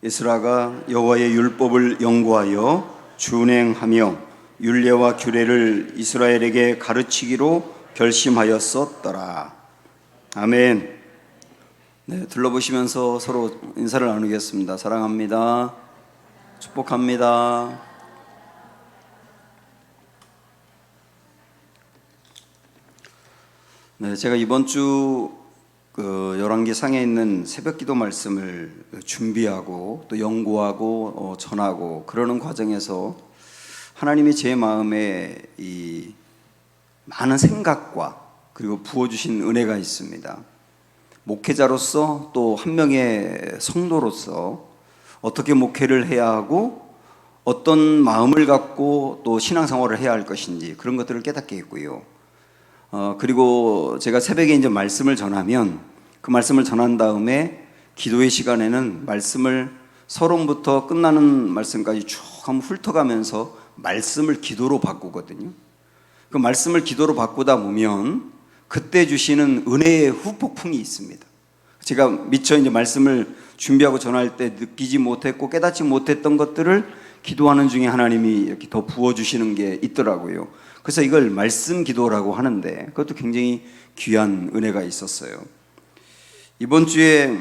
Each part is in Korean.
에스라가 여호와의 율법을 연구하여 준행하며 율례와 규례를 이스라엘에게 가르치기로 결심하였었더라. 아멘. 네, 둘러보시면서 서로 인사를 나누겠습니다. 사랑합니다. 축복합니다. 네, 제가 이번 주 열왕기 상에 있는 새벽기도 말씀을 준비하고 또 연구하고 전하고 그러는 과정에서 하나님이 제 마음에 이 많은 생각과 그리고 부어주신 은혜가 있습니다. 목회자로서 또 한 명의 성도로서 어떻게 목회를 해야 하고 어떤 마음을 갖고 또 신앙생활을 해야 할 것인지 그런 것들을 깨닫게 했고요. 그리고 제가 새벽에 이제 말씀을 전하면 그 말씀을 전한 다음에 기도의 시간에는 말씀을 서론부터 끝나는 말씀까지 쭉 한번 훑어가면서 말씀을 기도로 바꾸거든요. 그 말씀을 기도로 바꾸다 보면 그때 주시는 은혜의 후폭풍이 있습니다. 제가 미처 이제 말씀을 준비하고 전할 때 느끼지 못했고 깨닫지 못했던 것들을 기도하는 중에 하나님이 이렇게 더 부어주시는 게 있더라고요. 그래서 이걸 말씀 기도라고 하는데 그것도 굉장히 귀한 은혜가 있었어요. 이번 주에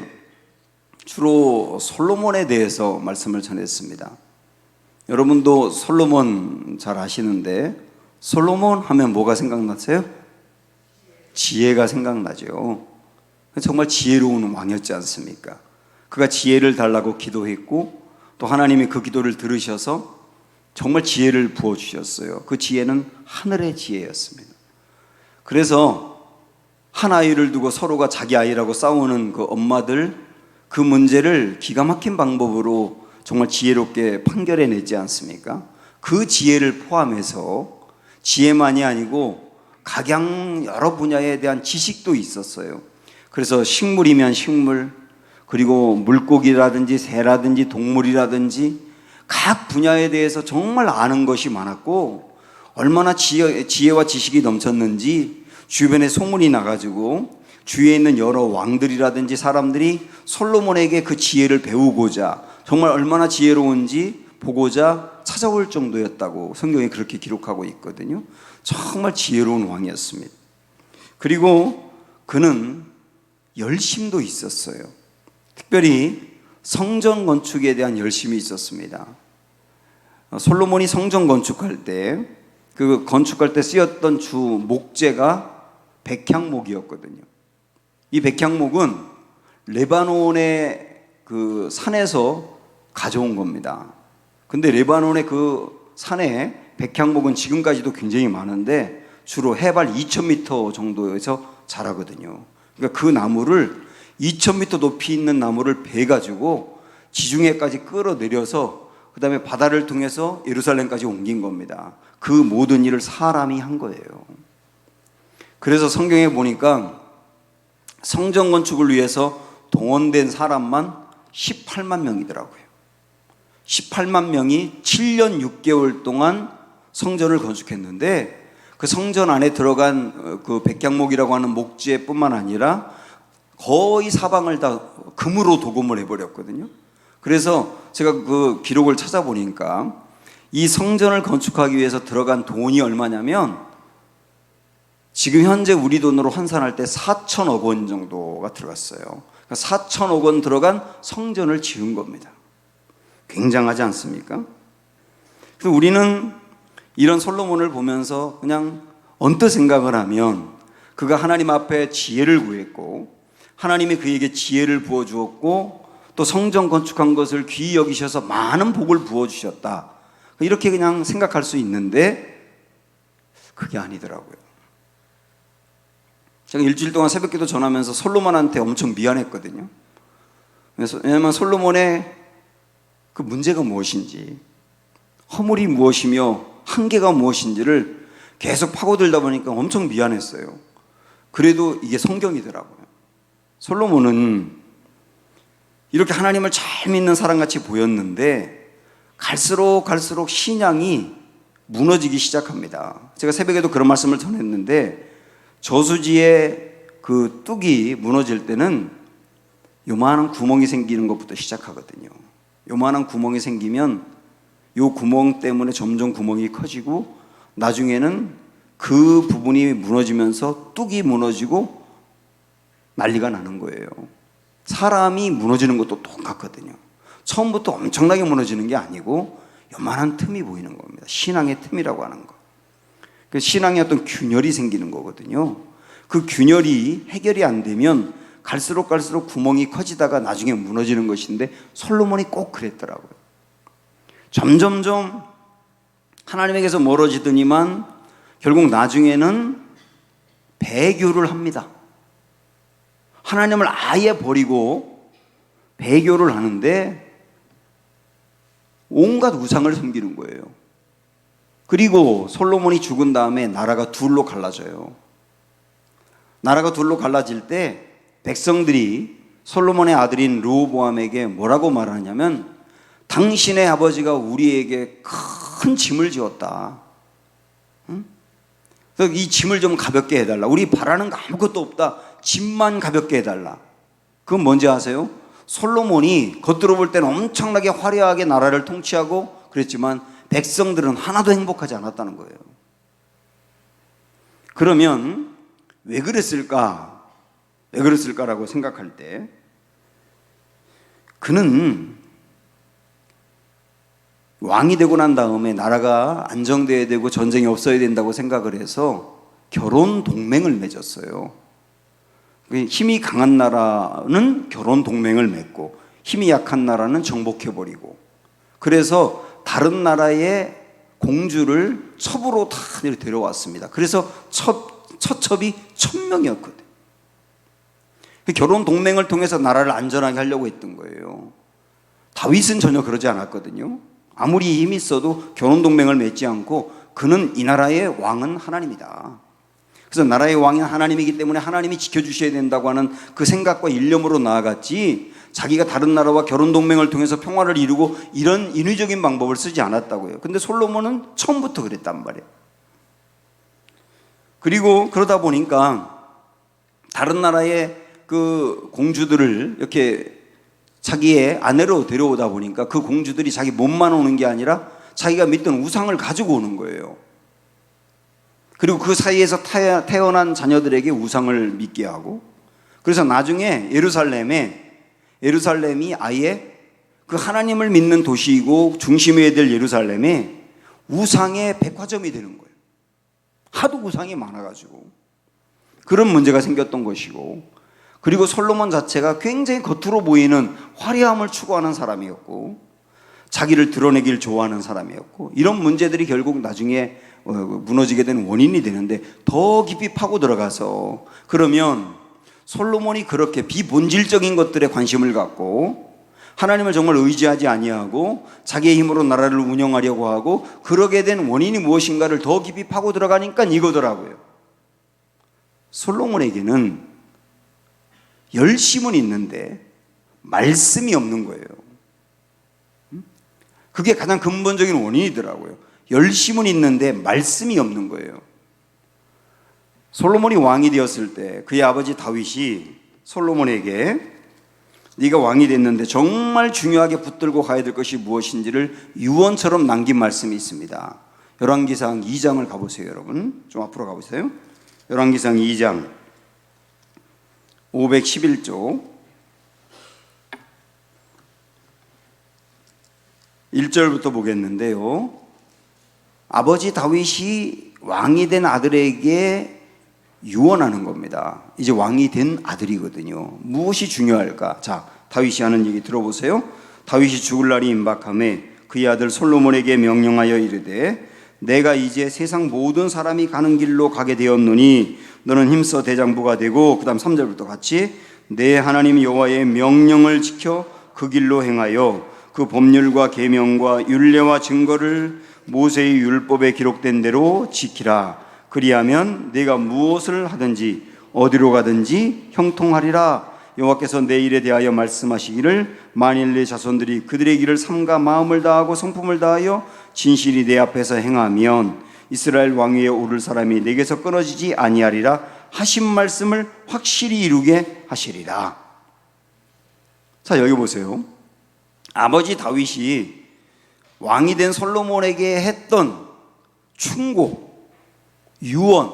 주로 솔로몬에 대해서 말씀을 전했습니다. 여러분도 솔로몬 잘 아시는데 솔로몬 하면 뭐가 생각나세요? 지혜가 생각나죠. 정말 지혜로운 왕이었지 않습니까? 그가 지혜를 달라고 기도했고 또 하나님이 그 기도를 들으셔서 정말 지혜를 부어주셨어요. 그 지혜는 하늘의 지혜였습니다. 그래서 한 아이를 두고 서로가 자기 아이라고 싸우는 그 엄마들 그 문제를 기가 막힌 방법으로 정말 지혜롭게 판결해내지 않습니까? 그 지혜를 포함해서 지혜만이 아니고 각양 여러 분야에 대한 지식도 있었어요. 그래서 식물이면 식물, 그리고 물고기라든지 새라든지 동물이라든지 각 분야에 대해서 정말 아는 것이 많았고 얼마나 지혜와 지식이 넘쳤는지 주변에 소문이 나가지고 주위에 있는 여러 왕들이라든지 사람들이 솔로몬에게 그 지혜를 배우고자 정말 얼마나 지혜로운지 보고자 찾아올 정도였다고 성경에 그렇게 기록하고 있거든요. 정말 지혜로운 왕이었습니다. 그리고 그는 열심도 있었어요. 특별히 성전 건축에 대한 열심이 있었습니다. 솔로몬이 성전 건축할 때 그 건축할 때 쓰였던 주 목재가 백향목이었거든요. 이 백향목은 레바논의 그 산에서 가져온 겁니다. 근데 레바논의 그 산에 백향목은 지금까지도 굉장히 많은데 주로 해발 2000m 정도에서 자라거든요. 그러니까 그 나무를 2000m 높이 있는 나무를 베가지고 지중해까지 끌어내려서 그 다음에 바다를 통해서 예루살렘까지 옮긴 겁니다. 그 모든 일을 사람이 한 거예요. 그래서 성경에 보니까 성전 건축을 위해서 동원된 사람만 18만 명이더라고요. 18만 명이 7년 6개월 동안 성전을 건축했는데 그 성전 안에 들어간 그 백향목이라고 하는 목재뿐만 아니라 거의 사방을 다 금으로 도금을 해버렸거든요. 그래서 제가 그 기록을 찾아보니까 이 성전을 건축하기 위해서 들어간 돈이 얼마냐면 지금 현재 우리 돈으로 환산할 때 4천억 원 정도가 들어갔어요. 그러니까 4천억 원 들어간 성전을 지은 겁니다. 굉장하지 않습니까? 그래서 우리는 이런 솔로몬을 보면서 그냥 언뜻 생각을 하면 그가 하나님 앞에 지혜를 구했고 하나님이 그에게 지혜를 부어주었고 또 성전 건축한 것을 귀히 여기셔서 많은 복을 부어주셨다. 이렇게 그냥 생각할 수 있는데 그게 아니더라고요. 제가 일주일 동안 새벽기도 전하면서 솔로몬한테 엄청 미안했거든요. 왜냐하면 솔로몬의 그 문제가 무엇인지, 허물이 무엇이며 한계가 무엇인지를 계속 파고들다 보니까 엄청 미안했어요. 그래도 이게 성경이더라고요. 솔로몬은 이렇게 하나님을 잘 믿는 사람같이 보였는데 갈수록 신앙이 무너지기 시작합니다. 제가 새벽에도 그런 말씀을 전했는데 저수지의 그 뚝이 무너질 때는 요만한 구멍이 생기는 것부터 시작하거든요. 요만한 구멍이 생기면 요 구멍 때문에 점점 구멍이 커지고 나중에는 그 부분이 무너지면서 뚝이 무너지고 난리가 나는 거예요. 사람이 무너지는 것도 똑같거든요. 처음부터 엄청나게 무너지는 게 아니고 요만한 틈이 보이는 겁니다. 신앙의 틈이라고 하는 거. 그 신앙에 어떤 균열이 생기는 거거든요. 그 균열이 해결이 안 되면 갈수록 구멍이 커지다가 나중에 무너지는 것인데 솔로몬이 꼭 그랬더라고요. 점점점 하나님에게서 멀어지더니만 결국 나중에는 배교를 합니다. 하나님을 아예 버리고 배교를 하는데 온갖 우상을 섬기는 거예요. 그리고 솔로몬이 죽은 다음에 나라가 둘로 갈라져요. 나라가 둘로 갈라질 때 백성들이 솔로몬의 아들인 르호보암에게 뭐라고 말하냐면 당신의 아버지가 우리에게 큰 짐을 지었다. 그래서 이 짐을 좀 가볍게 해달라. 우리 바라는 거 아무것도 없다. 짐만 가볍게 해달라. 그건 뭔지 아세요? 솔로몬이 겉으로 볼 때는 엄청나게 화려하게 나라를 통치하고 그랬지만 백성들은 하나도 행복하지 않았다는 거예요. 그러면 왜 그랬을까? 왜 그랬을까라고 생각할 때 그는 왕이 되고 난 다음에 나라가 안정돼야 되고 전쟁이 없어야 된다고 생각을 해서 결혼 동맹을 맺었어요. 힘이 강한 나라는 결혼 동맹을 맺고 힘이 약한 나라는 정복해버리고 그래서 다른 나라의 공주를 첩으로 다 데려왔습니다. 그래서 처첩이 1000명이었거든요. 결혼 동맹을 통해서 나라를 안전하게 하려고 했던 거예요. 다윗은 전혀 그러지 않았거든요. 아무리 힘이 있어도 결혼 동맹을 맺지 않고 그는 이 나라의 왕은 하나님이다. 그래서 나라의 왕인 하나님이기 때문에 하나님이 지켜주셔야 된다고 하는 그 생각과 일념으로 나아갔지 자기가 다른 나라와 결혼 동맹을 통해서 평화를 이루고 이런 인위적인 방법을 쓰지 않았다고요. 근데 솔로몬은 처음부터 그랬단 말이에요. 그리고 그러다 보니까 다른 나라의 그 공주들을 이렇게 자기의 아내로 데려오다 보니까 그 공주들이 자기 몸만 오는 게 아니라 자기가 믿던 우상을 가지고 오는 거예요. 그리고 그 사이에서 태어난 자녀들에게 우상을 믿게 하고 그래서 나중에 예루살렘이 아예 그 하나님을 믿는 도시이고 중심이어야 될 예루살렘에 우상의 백화점이 되는 거예요. 하도 우상이 많아가지고 그런 문제가 생겼던 것이고 그리고 솔로몬 자체가 굉장히 겉으로 보이는 화려함을 추구하는 사람이었고 자기를 드러내길 좋아하는 사람이었고 이런 문제들이 결국 나중에 무너지게 되는 원인이 되는데 더 깊이 파고 들어가서 그러면 솔로몬이 그렇게 비본질적인 것들에 관심을 갖고 하나님을 정말 의지하지 아니하고 자기의 힘으로 나라를 운영하려고 하고 그러게 된 원인이 무엇인가를 더 깊이 파고 들어가니까 이거더라고요. 솔로몬에게는 열심은 있는데 말씀이 없는 거예요. 그게 가장 근본적인 원인이더라고요. 열심은 있는데 말씀이 없는 거예요. 솔로몬이 왕이 되었을 때 그의 아버지 다윗이 솔로몬에게 네가 왕이 됐는데 정말 중요하게 붙들고 가야 될 것이 무엇인지를 유언처럼 남긴 말씀이 있습니다. 열왕기상 2장을 가보세요. 여러분 좀 앞으로 가보세요. 열왕기상 2장 511쪽 1절부터 보겠는데요. 아버지 다윗이 왕이 된 아들에게 유언하는 겁니다. 이제 왕이 된 아들이거든요. 무엇이 중요할까? 자, 다윗이 하는 얘기 들어보세요. 다윗이 죽을 날이 임박하매 그의 아들 솔로몬에게 명령하여 이르되 내가 이제 세상 모든 사람이 가는 길로 가게 되었노니 너는 힘써 대장부가 되고 그 다음 3절부터 같이 내 하나님 여호와의 명령을 지켜 그 길로 행하여 그 법률과 계명과 율례와 증거를 모세의 율법에 기록된 대로 지키라. 그리하면 네가 무엇을 하든지 어디로 가든지 형통하리라. 여호와께서 내 일에 대하여 말씀하시기를 만일 내 자손들이 그들의 길을 삼가 마음을 다하고 성품을 다하여 진실이 내 앞에서 행하면 이스라엘 왕위에 오를 사람이 내게서 끊어지지 아니하리라 하신 말씀을 확실히 이루게 하시리라. 자, 여기 보세요. 아버지 다윗이 왕이 된 솔로몬에게 했던 충고, 유언,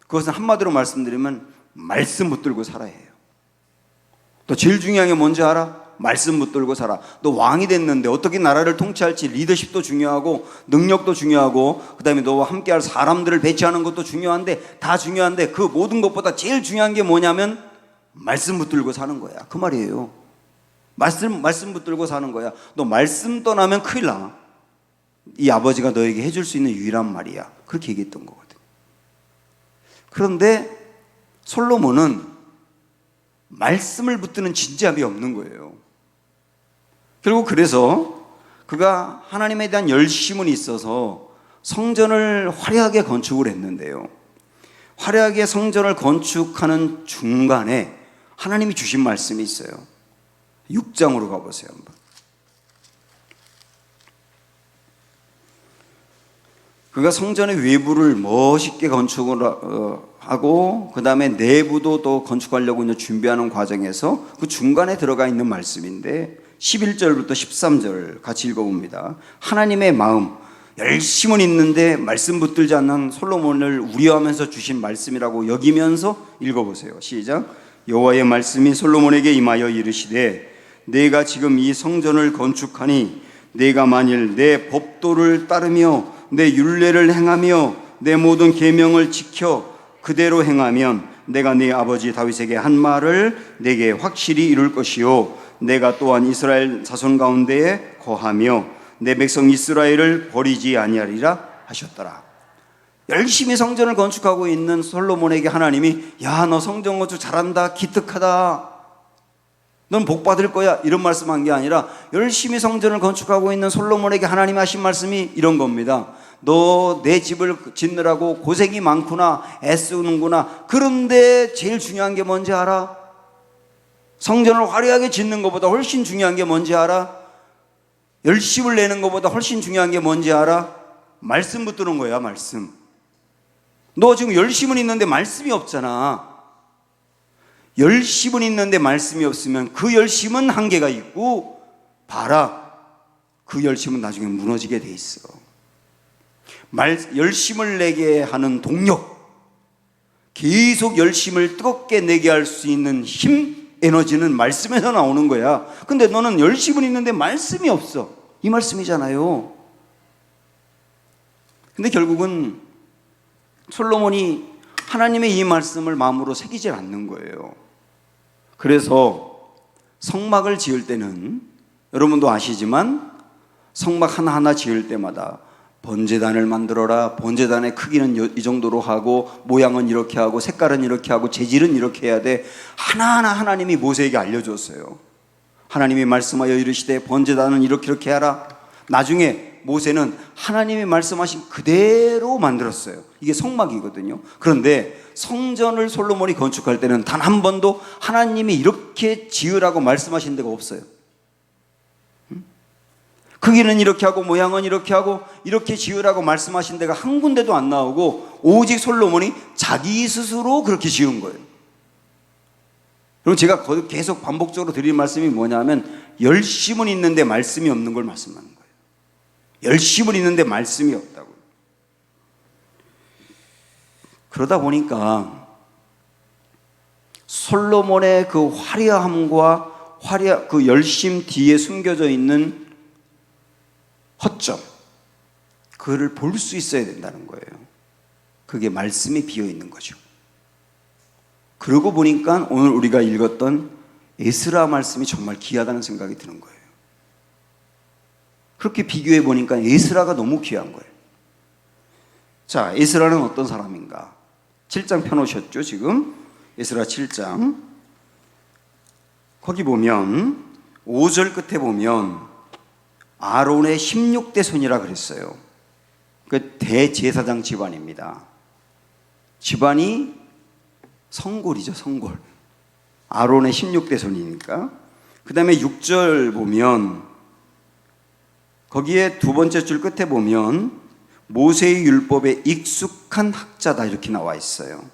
그것은 한마디로 말씀드리면 말씀 붙들고 살아야 해요. 또 제일 중요한 게 뭔지 알아? 말씀 붙들고 살아. 너 왕이 됐는데 어떻게 나라를 통치할지, 리더십도 중요하고 능력도 중요하고 그 다음에 너와 함께할 사람들을 배치하는 것도 중요한데, 다 중요한데 그 모든 것보다 제일 중요한 게 뭐냐면 말씀 붙들고 사는 거야. 그 말이에요. 말씀 붙들고 사는 거야. 너 말씀 떠나면 큰일 나. 이 아버지가 너에게 해줄 수 있는 유일한 말이야. 그렇게 얘기했던 거거든. 그런데 솔로몬은 말씀을 붙드는 진지함이 없는 거예요. 결국 그래서 그가 하나님에 대한 열심은 있어서 성전을 화려하게 건축을 했는데요, 화려하게 성전을 건축하는 중간에 하나님이 주신 말씀이 있어요. 6장으로 가보세요. 한번. 그가 성전의 외부를 멋있게 건축을 하고 그 다음에 내부도 또 건축하려고 이제 준비하는 과정에서 그 중간에 들어가 있는 말씀인데 11절부터 13절 같이 읽어봅니다. 하나님의 마음, 열심은 있는데 말씀 붙들지 않는 솔로몬을 우려하면서 주신 말씀이라고 여기면서 읽어보세요. 시작. 여호와의 말씀이 솔로몬에게 임하여 이르시되 내가 지금 이 성전을 건축하니 내가 만일 내 법도를 따르며 내 율례를 행하며 내 모든 계명을 지켜 그대로 행하면 내가 네 아버지 다윗에게 한 말을 내게 확실히 이룰 것이요 내가 또한 이스라엘 자손 가운데에 거하며 내 백성 이스라엘을 버리지 아니하리라 하셨더라. 열심히 성전을 건축하고 있는 솔로몬에게 하나님이 야, 너 성전 건축 잘한다, 기특하다, 넌 복 받을 거야, 이런 말씀한 게 아니라 열심히 성전을 건축하고 있는 솔로몬에게 하나님이 하신 말씀이 이런 겁니다. 너 내 집을 짓느라고 고생이 많구나, 애쓰는구나. 그런데 제일 중요한 게 뭔지 알아? 성전을 화려하게 짓는 것보다 훨씬 중요한 게 뭔지 알아? 열심을 내는 것보다 훨씬 중요한 게 뭔지 알아? 말씀 붙드는 거야. 말씀. 너 지금 열심은 있는데 말씀이 없잖아. 열심은 있는데 말씀이 없으면 그 열심은 한계가 있고, 봐라, 그 열심은 나중에 무너지게 돼 있어. 열심을 내게 하는 동력, 계속 열심을 뜨겁게 내게 할 수 있는 힘, 에너지는 말씀에서 나오는 거야. 근데 너는 열심은 있는데 말씀이 없어. 이 말씀이잖아요. 근데 결국은 솔로몬이 하나님의 이 말씀을 마음으로 새기질 않는 거예요. 그래서 성막을 지을 때는 여러분도 아시지만 성막 하나하나 지을 때마다 번제단을 만들어라, 번제단의 크기는 이 정도로 하고 모양은 이렇게 하고 색깔은 이렇게 하고 재질은 이렇게 해야 돼. 하나하나 하나님이 모세에게 알려줬어요. 하나님이 말씀하여 이르시되 번제단은 이렇게 하라. 나중에 모세는 하나님이 말씀하신 그대로 만들었어요. 이게 성막이거든요. 그런데 성전을 솔로몬이 건축할 때는 단 한 번도 하나님이 이렇게 지으라고 말씀하신 데가 없어요. 크기는 이렇게 하고 모양은 이렇게 하고 이렇게 지으라고 말씀하신 데가 한 군데도 안 나오고 오직 솔로몬이 자기 스스로 그렇게 지은 거예요. 그럼 제가 계속 반복적으로 드리는 말씀이 뭐냐면 열심은 있는데 말씀이 없는 걸 말씀하는 거예요. 열심은 있는데 말씀이 없다고. 그러다 보니까 솔로몬의 그 화려함과 그 열심 뒤에 숨겨져 있는 허점, 그거를 볼 수 있어야 된다는 거예요. 그게 말씀이 비어 있는 거죠. 그러고 보니까 오늘 우리가 읽었던 에스라 말씀이 정말 귀하다는 생각이 드는 거예요. 그렇게 비교해 보니까 에스라가 너무 귀한 거예요. 자, 에스라는 어떤 사람인가? 7장 펴놓으셨죠, 지금? 에스라 7장. 거기 보면 5절 끝에 보면 아론의 16대 손이라 그랬어요. 그 대제사장 집안입니다. 집안이 성골이죠, 성골. 아론의 16대 손이니까. 그 다음에 6절 보면 거기에 두 번째 줄 끝에 보면 모세의 율법에 익숙한 학자다 이렇게 나와 있어요.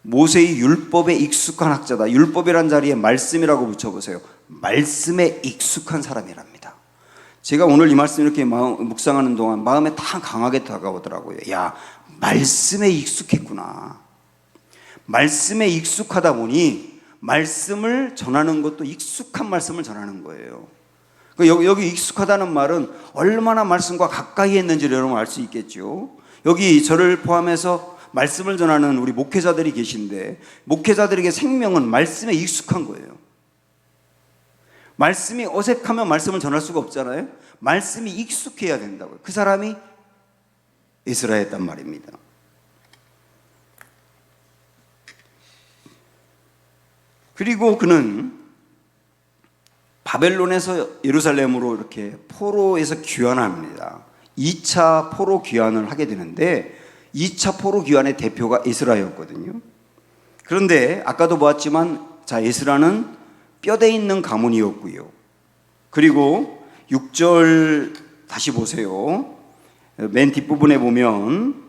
모세의 율법에 익숙한 학자다. 율법이란 자리에 말씀이라고 붙여보세요. 말씀에 익숙한 사람이랍니다. 제가 오늘 이 말씀 이렇게 묵상하는 동안 마음에 다 강하게 다가오더라고요. 야, 말씀에 익숙했구나. 말씀에 익숙하다 보니 말씀을 전하는 것도 익숙한 말씀을 전하는 거예요. 여기 익숙하다는 말은 얼마나 말씀과 가까이 했는지를 여러분 알 수 있겠죠. 여기 저를 포함해서 말씀을 전하는 우리 목회자들이 계신데, 목회자들에게 생명은 말씀에 익숙한 거예요. 말씀이 어색하면 말씀을 전할 수가 없잖아요. 말씀이 익숙해야 된다고요. 그 사람이 에스라였단 말입니다. 그리고 그는 바벨론에서 예루살렘으로 이렇게 포로에서 귀환합니다. 2차 포로 귀환을 하게 되는데 2차 포로 귀환의 대표가 에스라였거든요. 그런데 아까도 보았지만 에스라는 뼈대 있는 가문이었고요. 그리고 6절 다시 보세요. 맨 뒷부분에 보면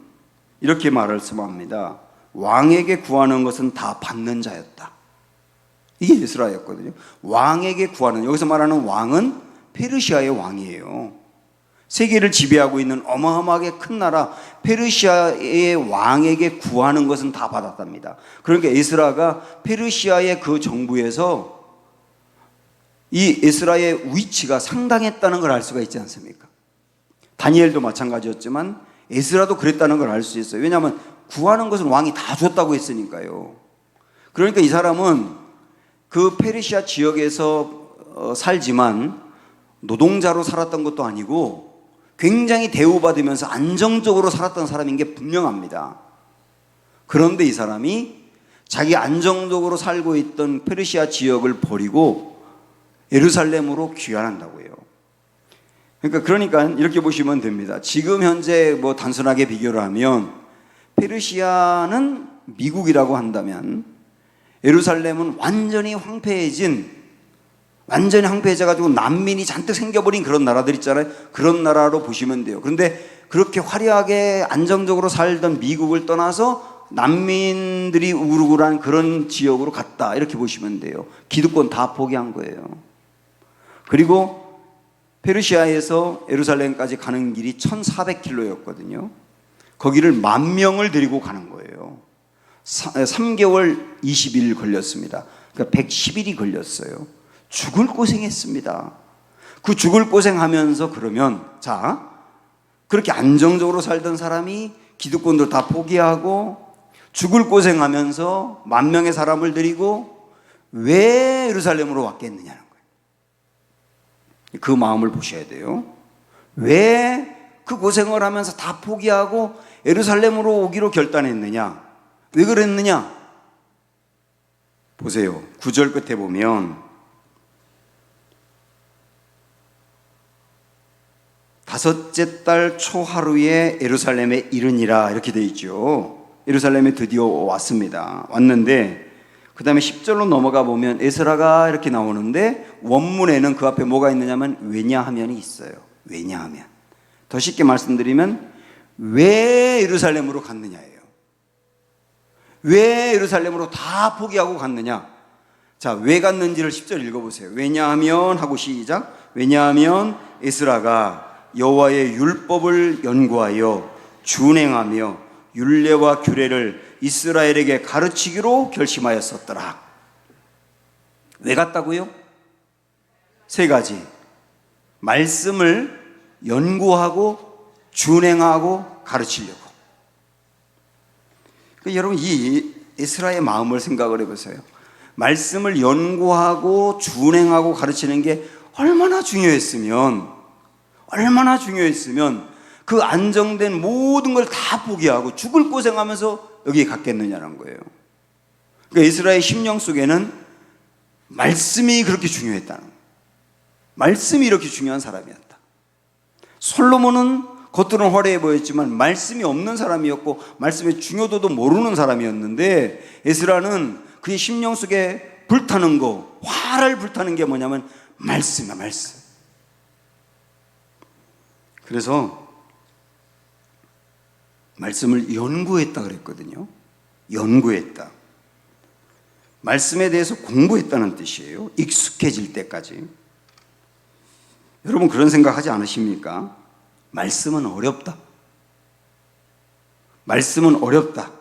이렇게 말씀합니다. 왕에게 구하는 것은 다 받는 자였다. 이게 에스라였거든요. 왕에게 구하는, 여기서 말하는 왕은 페르시아의 왕이에요. 세계를 지배하고 있는 어마어마하게 큰 나라 페르시아의 왕에게 구하는 것은 다 받았답니다. 그러니까 에스라가 페르시아의 그 정부에서 이 에스라의 위치가 상당했다는 걸 알 수가 있지 않습니까? 다니엘도 마찬가지였지만 에스라도 그랬다는 걸 알 수 있어요. 왜냐하면 구하는 것은 왕이 다 줬다고 했으니까요. 그러니까 이 사람은 그 페르시아 지역에서 살지만 노동자로 살았던 것도 아니고 굉장히 대우받으면서 안정적으로 살았던 사람인 게 분명합니다. 그런데 이 사람이 자기 안정적으로 살고 있던 페르시아 지역을 버리고 예루살렘으로 귀환한다고요. 그러니까 이렇게 보시면 됩니다. 지금 현재 단순하게 비교를 하면 페르시아는 미국이라고 한다면 예루살렘은 완전히 황폐해져가지고 난민이 잔뜩 생겨버린 그런 나라들 있잖아요. 그런 나라로 보시면 돼요. 그런데 그렇게 화려하게 안정적으로 살던 미국을 떠나서 난민들이 우르르한 그런 지역으로 갔다, 이렇게 보시면 돼요. 기득권 다 포기한 거예요. 그리고 페르시아에서 예루살렘까지 가는 길이 1400km였거든요. 거기를 10,000명을 데리고 가는 거예요. 3개월 20일 걸렸습니다. 그러니까 110일이 걸렸어요. 죽을 고생했습니다. 그 죽을 고생하면서 그러면 그렇게 안정적으로 살던 사람이 기득권들 다 포기하고 죽을 고생하면서 10,000명의 사람을 데리고 왜 예루살렘으로 왔겠느냐는 거예요. 그 마음을 보셔야 돼요. 왜 그 고생을 하면서 다 포기하고 예루살렘으로 오기로 결단했느냐? 왜 그랬느냐? 보세요. 9절 끝에 보면 다섯째 달 초하루에 예루살렘에 이르니라, 이렇게 되어 있죠. 예루살렘에 드디어 왔습니다. 왔는데 그 다음에 10절로 넘어가 보면 에스라가 이렇게 나오는데 원문에는 그 앞에 뭐가 있느냐면 왜냐하면이 있어요. 왜냐하면. 더 쉽게 말씀드리면 왜 예루살렘으로 갔느냐예요. 왜 예루살렘으로 다 포기하고 갔느냐? 왜 갔는지를 10절 읽어보세요. 왜냐하면 하고 시작. 왜냐하면 에스라가 여호와의 율법을 연구하여 준행하며 율례와 규례를 이스라엘에게 가르치기로 결심하였었더라. 왜 갔다고요? 3가지. 말씀을 연구하고 준행하고 가르치려고. 여러분, 이 에스라의 마음을 생각을 해보세요. 말씀을 연구하고 준행하고 가르치는 게 얼마나 중요했으면 그 안정된 모든 걸 다 포기하고 죽을 고생하면서 여기에 갔겠느냐는 거예요. 그러니까 에스라의 심령 속에는 말씀이 그렇게 중요했다는 거예요. 말씀이 이렇게 중요한 사람이었다. 솔로몬은 겉으로는 화려해 보였지만 말씀이 없는 사람이었고 말씀의 중요도도 모르는 사람이었는데 에스라는 그의 심령 속에 불타는 거, 화를 불타는 게 뭐냐면 말씀이야, 말씀. 그래서 말씀을 연구했다 그랬거든요. 연구했다. 말씀에 대해서 공부했다는 뜻이에요. 익숙해질 때까지. 여러분 그런 생각하지 않으십니까? 말씀은 어렵다. 말씀은 어렵다.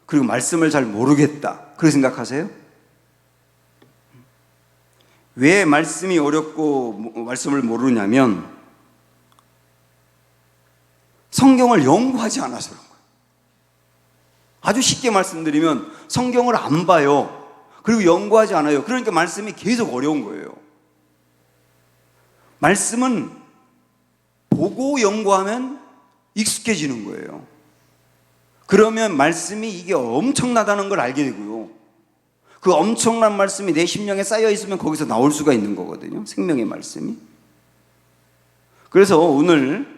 그리고 말씀을 잘 모르겠다. 그렇게 생각하세요? 왜 말씀이 어렵고 말씀을 모르냐면 성경을 연구하지 않아서 그런 거예요. 아주 쉽게 말씀드리면 성경을 안 봐요. 그리고 연구하지 않아요. 그러니까 말씀이 계속 어려운 거예요. 말씀은 보고 연구하면 익숙해지는 거예요. 그러면 말씀이 이게 엄청나다는 걸 알게 되고요. 그 엄청난 말씀이 내 심령에 쌓여 있으면 거기서 나올 수가 있는 거거든요. 생명의 말씀이. 그래서 오늘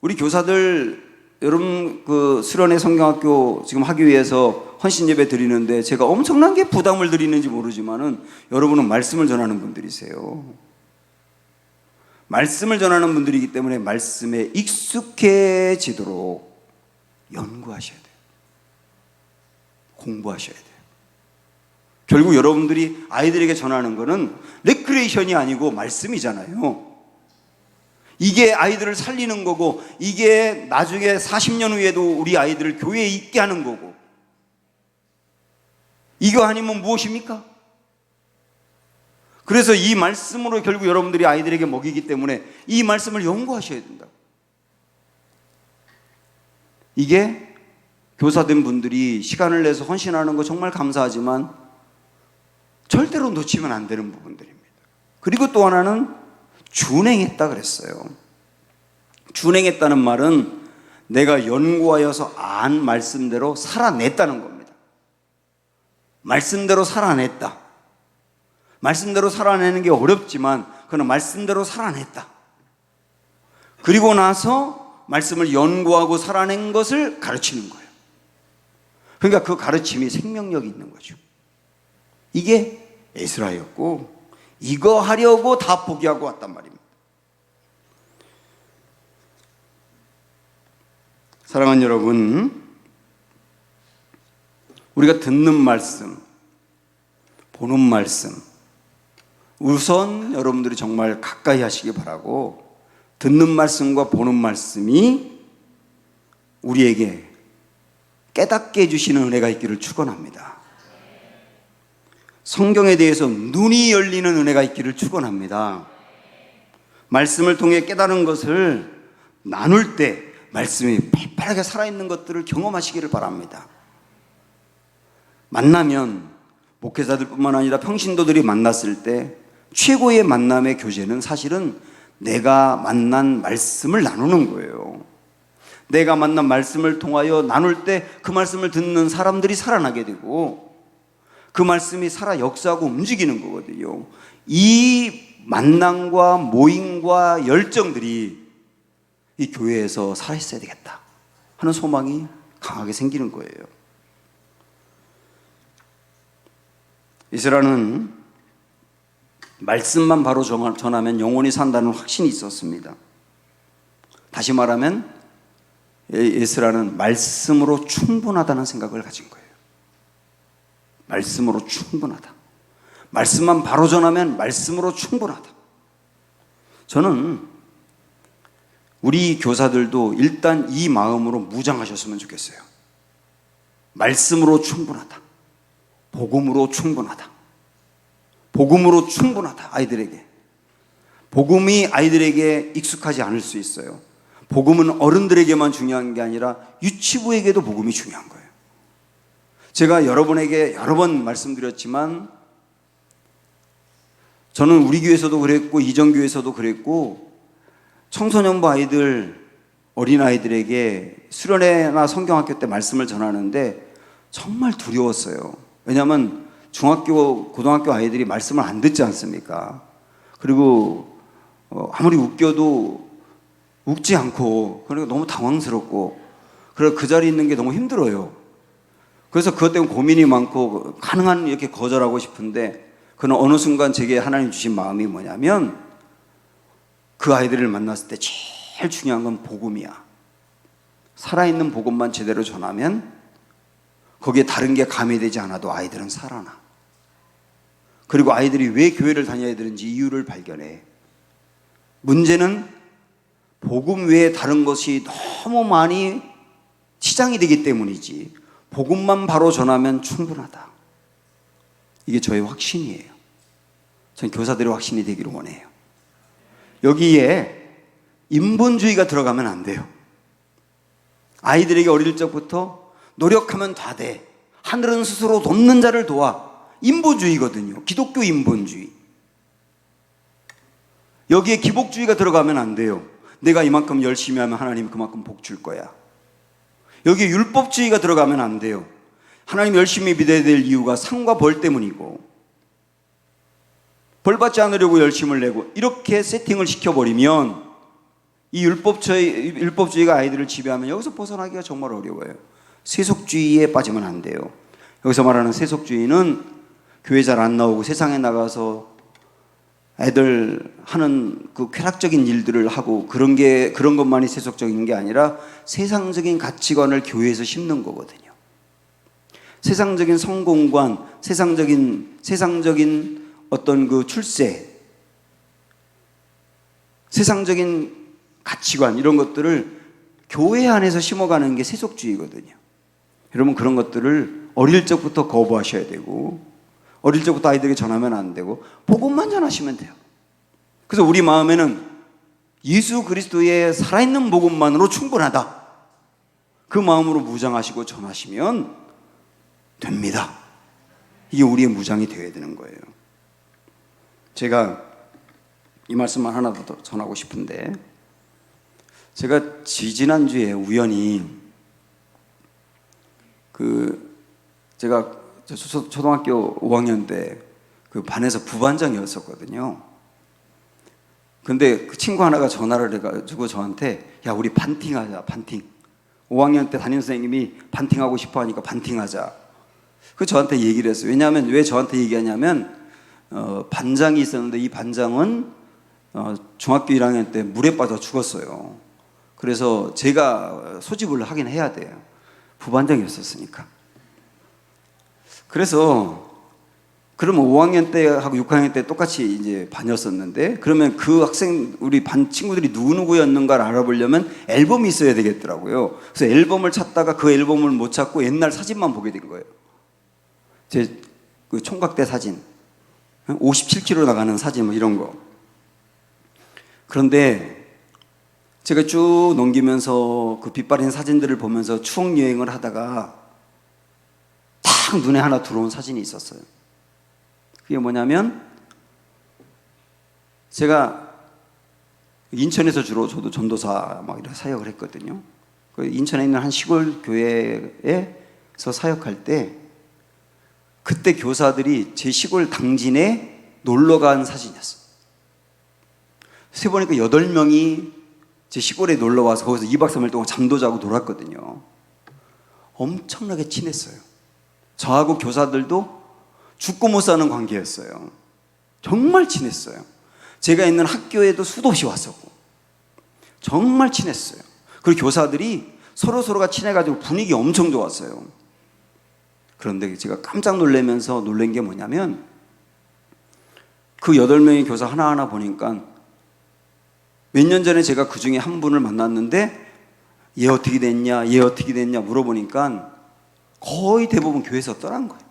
우리 교사들 여러분 그 수련회 성경학교 지금 하기 위해서 헌신 예배 드리는데 제가 엄청난 게 부담을 드리는지 모르지만은 여러분은 말씀을 전하는 분들이세요. 말씀을 전하는 분들이기 때문에 말씀에 익숙해지도록 연구하셔야 돼요. 공부하셔야 돼요. 결국 여러분들이 아이들에게 전하는 거는 레크레이션이 아니고 말씀이잖아요. 이게 아이들을 살리는 거고, 이게 나중에 40년 후에도 우리 아이들을 교회에 있게 하는 거고. 이거 아니면 무엇입니까? 그래서 이 말씀으로 결국 여러분들이 아이들에게 먹이기 때문에 이 말씀을 연구하셔야 된다. 이게 교사된 분들이 시간을 내서 헌신하는 거 정말 감사하지만 절대로 놓치면 안 되는 부분들입니다. 그리고 또 하나는 준행했다 그랬어요. 준행했다는 말은 내가 연구하여서 안 말씀대로 살아냈다는 겁니다. 말씀대로 살아냈다. 말씀대로 살아내는 게 어렵지만 그는 말씀대로 살아냈다. 그리고 나서 말씀을 연구하고 살아낸 것을 가르치는 거예요. 그러니까 그 가르침이 생명력이 있는 거죠. 이게 에스라였고 이거 하려고 다 포기하고 왔단 말입니다. 사랑하는 여러분, 우리가 듣는 말씀, 보는 말씀, 우선 여러분들이 정말 가까이 하시기 바라고, 듣는 말씀과 보는 말씀이 우리에게 깨닫게 해주시는 은혜가 있기를 축원합니다. 성경에 대해서 눈이 열리는 은혜가 있기를 축원합니다. 말씀을 통해 깨달은 것을 나눌 때 말씀이 팔팔하게 살아있는 것들을 경험하시기를 바랍니다. 만나면 목회자들뿐만 아니라 평신도들이 만났을 때 최고의 만남의 교제는 사실은 내가 만난 말씀을 나누는 거예요. 내가 만난 말씀을 통하여 나눌 때 그 말씀을 듣는 사람들이 살아나게 되고 그 말씀이 살아 역사하고 움직이는 거거든요. 이 만남과 모임과 열정들이 이 교회에서 살아있어야 되겠다 하는 소망이 강하게 생기는 거예요. 이스라엘은 말씀만 바로 전하면 영원히 산다는 확신이 있었습니다. 다시 말하면 에스라는 말씀으로 충분하다는 생각을 가진 거예요. 말씀으로 충분하다. 말씀만 바로 전하면 말씀으로 충분하다. 저는 우리 교사들도 일단 이 마음으로 무장하셨으면 좋겠어요. 말씀으로 충분하다. 복음으로 충분하다. 복음으로 충분하다. 아이들에게. 복음이 아이들에게 익숙하지 않을 수 있어요. 복음은 어른들에게만 중요한 게 아니라 유치부에게도 복음이 중요한 거예요. 제가 여러분에게 여러 번 말씀드렸지만 저는 우리 교회에서도 그랬고 이전교회에서도 그랬고 청소년부 아이들, 어린아이들에게 수련회나 성경학교 때 말씀을 전하는데 정말 두려웠어요. 왜냐하면 중학교, 고등학교 아이들이 말씀을 안 듣지 않습니까? 그리고 아무리 웃겨도 웃지 않고 그러니까 너무 당황스럽고 그래서 그 자리에 있는 게 너무 힘들어요. 그래서 그것 때문에 고민이 많고 가능한 이렇게 거절하고 싶은데 그는 어느 순간 제게 하나님 주신 마음이 뭐냐면 그 아이들을 만났을 때 제일 중요한 건 복음이야. 살아있는 복음만 제대로 전하면 거기에 다른 게 가미되지 않아도 아이들은 살아나. 그리고 아이들이 왜 교회를 다녀야 되는지 이유를 발견해. 문제는 복음 외에 다른 것이 너무 많이 치장이 되기 때문이지, 복음만 바로 전하면 충분하다. 이게 저의 확신이에요. 전 교사들의 확신이 되기를 원해요. 여기에 인본주의가 들어가면 안 돼요. 아이들에게 어릴 적부터 노력하면 다 돼, 하늘은 스스로 돕는 자를 도와, 인본주의거든요. 기독교 인본주의. 여기에 기복주의가 들어가면 안 돼요. 내가 이만큼 열심히 하면 하나님 그만큼 복 줄 거야. 여기에 율법주의가 들어가면 안 돼요. 하나님 열심히 믿어야 될 이유가 상과 벌 때문이고, 벌 받지 않으려고 열심을 내고, 이렇게 세팅을 시켜버리면 이 율법주의가 아이들을 지배하면 여기서 벗어나기가 정말 어려워요. 세속주의에 빠지면 안 돼요. 여기서 말하는 세속주의는 교회 잘 안 나오고 세상에 나가서 애들 하는 그 쾌락적인 일들을 하고 그런 것만이 세속적인 게 아니라 세상적인 가치관을 교회에서 심는 거거든요. 세상적인 성공관, 세상적인 어떤 그 출세, 세상적인 가치관, 이런 것들을 교회 안에서 심어가는 게 세속주의거든요. 여러분, 그런 것들을 어릴 적부터 거부하셔야 되고, 어릴 적부터 아이들에게 전하면 안 되고, 복음만 전하시면 돼요. 그래서 우리 마음에는 예수 그리스도의 살아있는 복음만으로 충분하다, 그 마음으로 무장하시고 전하시면 됩니다. 이게 우리의 무장이 되어야 되는 거예요. 제가 이 말씀만 하나 더 전하고 싶은데, 제가 지지난주에 우연히 제가 초등학교 5학년 때 그 반에서 부반장이었었거든요. 근데 그 친구 하나가 전화를 해가지고 저한테, 야, 우리 반팅하자, 반팅. 5학년 때 담임선생님이 반팅하고 싶어 하니까 반팅하자. 그 저한테 얘기를 했어요. 왜냐하면, 왜 저한테 얘기하냐면, 반장이 있었는데 이 반장은 중학교 1학년 때 물에 빠져 죽었어요. 그래서 제가 소집을 하긴 해야 돼요. 부반장이었었으니까. 그래서 그러면 5학년 때하고 6학년 때 똑같이 이제 반이었었는데, 그러면 그 우리 반 친구들이 누구누구였는가를 알아보려면 앨범이 있어야 되겠더라고요. 그래서 앨범을 찾다가 그 앨범을 못 찾고 옛날 사진만 보게 된 거예요. 제 그 총각 때 사진, 57kg 나가는 사진, 뭐 이런 거. 그런데 제가 쭉 넘기면서 그 빛바랜 사진들을 보면서 추억 여행을 하다가 딱 눈에 하나 들어온 사진이 있었어요. 그게 뭐냐면, 제가 인천에서 주로 저도 전도사 막 이런 사역을 했거든요. 그 인천에 있는 한 시골 교회에서 사역할 때, 그때 교사들이 제 시골 당진에 놀러 간 사진이었어요. 세보니까 8명이 제 시골에 놀러 와서 거기서 2박 3일 동안 잠도 자고 놀았거든요. 엄청나게 친했어요. 저하고 교사들도 죽고 못 사는 관계였어요. 정말 친했어요. 제가 있는 학교에도 수도 없이 왔었고, 정말 친했어요. 그리고 교사들이 서로가 친해가지고 분위기 엄청 좋았어요. 그런데 제가 깜짝 놀란 게 뭐냐면, 그 8명의 교사 하나하나 보니까 몇 년 전에 제가 그 중에 한 분을 만났는데, 얘 어떻게 됐냐 물어보니까 거의 대부분 교회에서 떠난 거예요.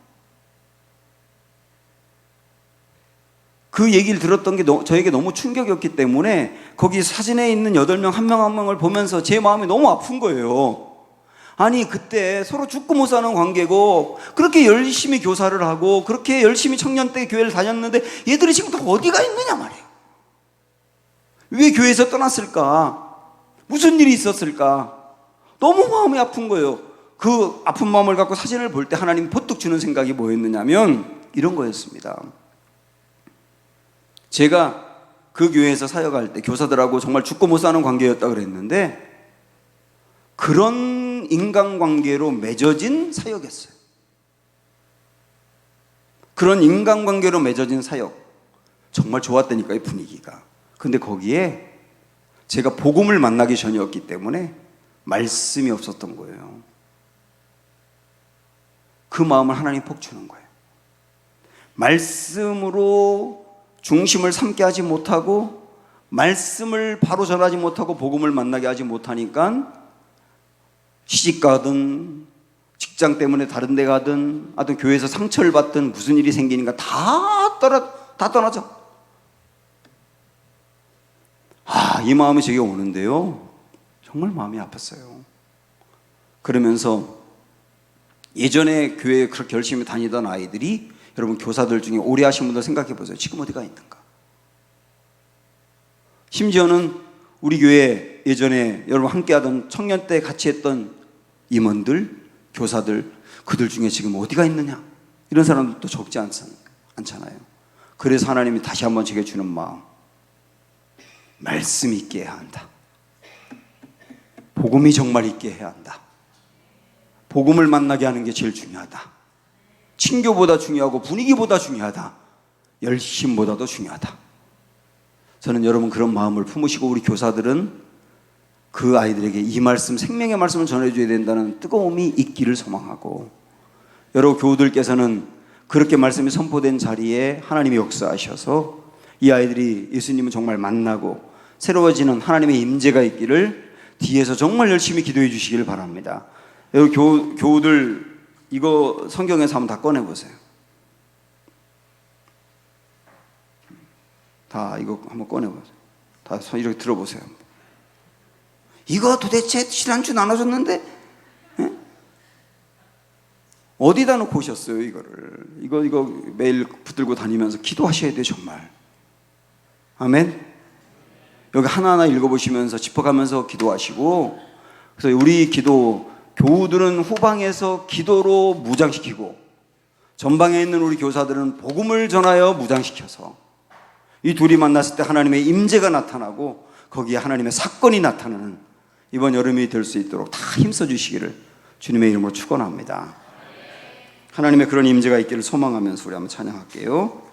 그 얘기를 들었던 게 저에게 너무 충격이었기 때문에, 거기 사진에 있는 8명 한 명 한 명을 보면서 제 마음이 너무 아픈 거예요. 아니, 그때 서로 죽고 못 사는 관계고, 그렇게 열심히 교사를 하고 그렇게 열심히 청년 때 교회를 다녔는데 얘들이 지금 다 어디가 있느냐 말이에요. 왜 교회에서 떠났을까? 무슨 일이 있었을까? 너무 마음이 아픈 거예요. 그 아픈 마음을 갖고 사진을 볼 때 하나님 버뜩 주는 생각이 뭐였느냐면 이런 거였습니다. 제가 그 교회에서 사역할 때 교사들하고 정말 죽고 못 사는 관계였다 그랬는데, 그런 인간관계로 맺어진 사역이었어요. 그런 인간관계로 맺어진 사역, 정말 좋았다니까요, 분위기가. 근데 거기에 제가 복음을 만나기 전이었기 때문에 말씀이 없었던 거예요. 그 마음을 하나님 복 주는 거예요. 말씀으로 중심을 삼게 하지 못하고 말씀을 바로 전하지 못하고 복음을 만나게 하지 못하니까 시집가든 직장 때문에 다른 데 가든 하여튼 교회에서 상처를 받든 무슨 일이 생기니까 다 떠나죠. 이 마음이 제게 오는데요, 정말 마음이 아팠어요. 그러면서 예전에 교회에 그렇게 열심히 다니던 아이들이, 여러분 교사들 중에 오래 하신 분들 생각해 보세요. 지금 어디가 있는가? 심지어는 우리 교회 예전에 여러분 함께 하던 청년 때 같이 했던 임원들, 교사들, 그들 중에 지금 어디가 있느냐? 이런 사람들도 적지 않잖아요. 그래서 하나님이 다시 한번 제게 주는 마음, 말씀 있게 해야 한다. 복음이 정말 있게 해야 한다. 복음을 만나게 하는 게 제일 중요하다. 친교보다 중요하고 분위기보다 중요하다. 열심보다도 중요하다. 저는 여러분 그런 마음을 품으시고 우리 교사들은 그 아이들에게 이 말씀, 생명의 말씀을 전해줘야 된다는 뜨거움이 있기를 소망하고, 여러분 교우들께서는 그렇게 말씀이 선포된 자리에 하나님이 역사하셔서 이 아이들이 예수님을 정말 만나고 새로워지는 하나님의 임재가 있기를 뒤에서 정말 열심히 기도해 주시기를 바랍니다. 여러분 교우들 이거 성경에서 한번 다 꺼내보세요. 다 이거 한번 꺼내보세요. 다 이렇게 들어보세요. 이거 도대체 지난주 나눠줬는데 어디다 놓고 오셨어요? 이거를 이거 매일 붙들고 다니면서 기도하셔야 돼요. 정말. 아멘. 여기 하나하나 읽어보시면서 짚어가면서 기도하시고, 그래서 우리 교우들은 후방에서 기도로 무장시키고 전방에 있는 우리 교사들은 복음을 전하여 무장시켜서 이 둘이 만났을 때 하나님의 임재가 나타나고 거기에 하나님의 사건이 나타나는 이번 여름이 될 수 있도록 다 힘써 주시기를 주님의 이름으로 축원합니다. 하나님의 그런 임재가 있기를 소망하면서 우리 한번 찬양할게요.